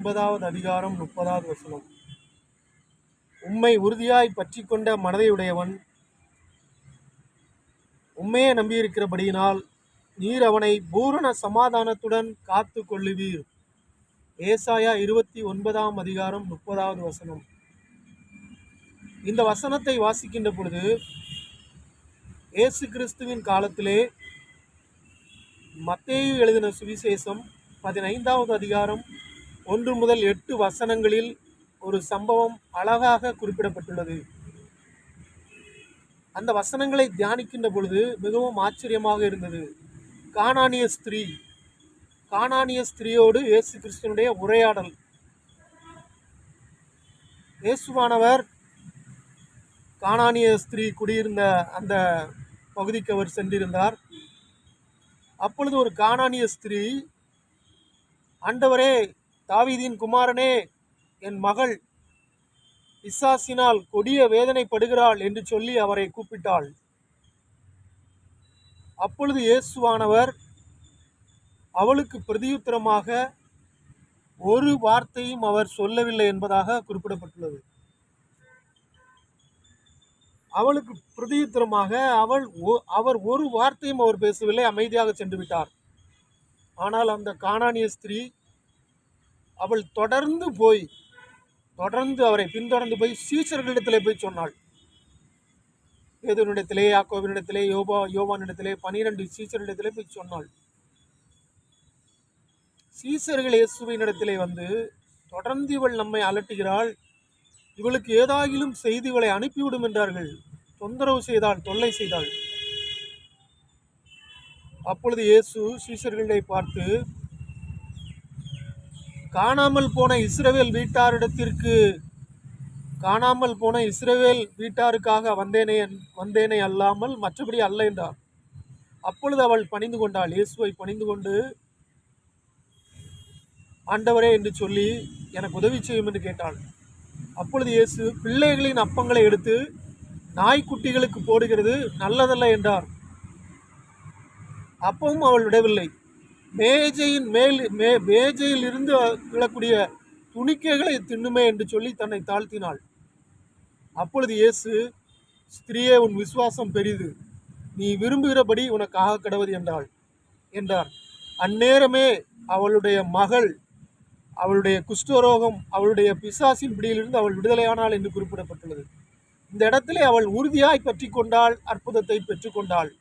9வது அதிகாரம் 30வது வசனம். உம்மை உறுதியாய் பற்றி கொண்ட மனதையுடையவன் உம்மையே நம்பியிருக்கிறபடியினால் நீர் அவனை பூரண சமாதானத்துடன் காத்து கொள்ளுவீர். ஏசாயா 29ஆம் அதிகாரம் 30வது வசனம். இந்த வசனத்தை வாசிக்கின்ற பொழுது இயேசு கிறிஸ்துவின் காலத்திலே மத்தேயு எழுதின சுவிசேஷம் 15வது அதிகாரம் 1 முதல் 8 வசனங்களில் ஒரு சம்பவம் அழகாக குறிப்பிடப்பட்டுள்ளது. அந்த வசனங்களை தியானிக்கின்ற பொழுது மிகவும் ஆச்சரியமாக இருந்தது. கானானிய ஸ்திரீயோடு இயேசு கிறிஸ்துவனுடைய உரையாடல். இயேசுவானவர் கானானிய ஸ்திரீ குடியிருந்த அந்த பகுதிக்கு அவர் சென்றிருந்தார். அப்பொழுது ஒரு கானானிய ஸ்திரீ, ஆண்டவரே, தாவீதின் குமாரனே, என் மகள் பிசாசினால் கொடிய வேதனைப்படுகிறாள் என்று சொல்லி அவரை கூப்பிட்டாள். அப்பொழுது இயேசுவானவர் அவளுக்கு பிரதியுத்தரமாக ஒரு வார்த்தையும் அவர் சொல்லவில்லை என்பதாக குறிப்பிடப்பட்டுள்ளது. அவளுக்கு பிரதியுத்தரமாக அவர் ஒரு வார்த்தையும் அவர் பேசவில்லை, அமைதியாக சென்று விட்டார். ஆனால் அந்த கானானிய ஸ்திரீ அவள் தொடர்ந்து அவரை பின்தொடர்ந்து போய் சீஷர்களிடத்திலே போய் சொன்னாள். பேதுருவினிடத்திலே, யாக்கோபினிடத்திலே, யோவானிடத்திலே, 12 சீஷர்களிடத்திலே போய் சொன்னாள். சீஷர்கள் இயேசுவினிடத்திலே வந்து, தொடர்ந்து இவள் நம்மை அலட்டுகிறாள், இவளுக்கு ஏதாகிலும் செய்திகளை அனுப்பிவிடும் என்றார்கள். தொல்லை செய்தாள். அப்பொழுது இயேசு சீஷர்களை பார்த்து, காணாமல் போன இஸ்ரவேல் வீட்டாருக்காக வந்தேனே அல்லாமல் மற்றபடி அல்ல என்றார். அப்பொழுது அவள் பணிந்து கொண்டாள். இயேசுவை பணிந்து கொண்டு, ஆண்டவரே என்று சொல்லி எனக்கு உதவி செய்யும் என்று கேட்டாள். அப்பொழுது இயேசு, பிள்ளைகளின் அப்பங்களை எடுத்து நாய்க்குட்டிகளுக்கு போடுகிறது நல்லதல்ல என்றார். அப்பவும் அவள் விடவில்லை. மேஜையில் இருந்து விழக்கூடிய துணிக்கைகளை தின்னுமே என்று சொல்லி தன்னை தாழ்த்தினாள். அப்பொழுது இயேசு, ஸ்திரீயே, உன் விசுவாசம் பெரிது, நீ விரும்புகிறபடி உனக்கு ஆக கடவது என்றார். அந்நேரமே அவளுடைய மகள், அவளுடைய குஷ்டரோகம், அவளுடைய பிசாசின் பிடியிலிருந்து அவள் விடுதலையானாள் என்று குறிப்பிடப்பட்டுள்ளது. இந்த இடத்திலே அவள் உறுதியாய் பற்றி கொண்டாள், அற்புதத்தை பெற்றுக்கொண்டாள்.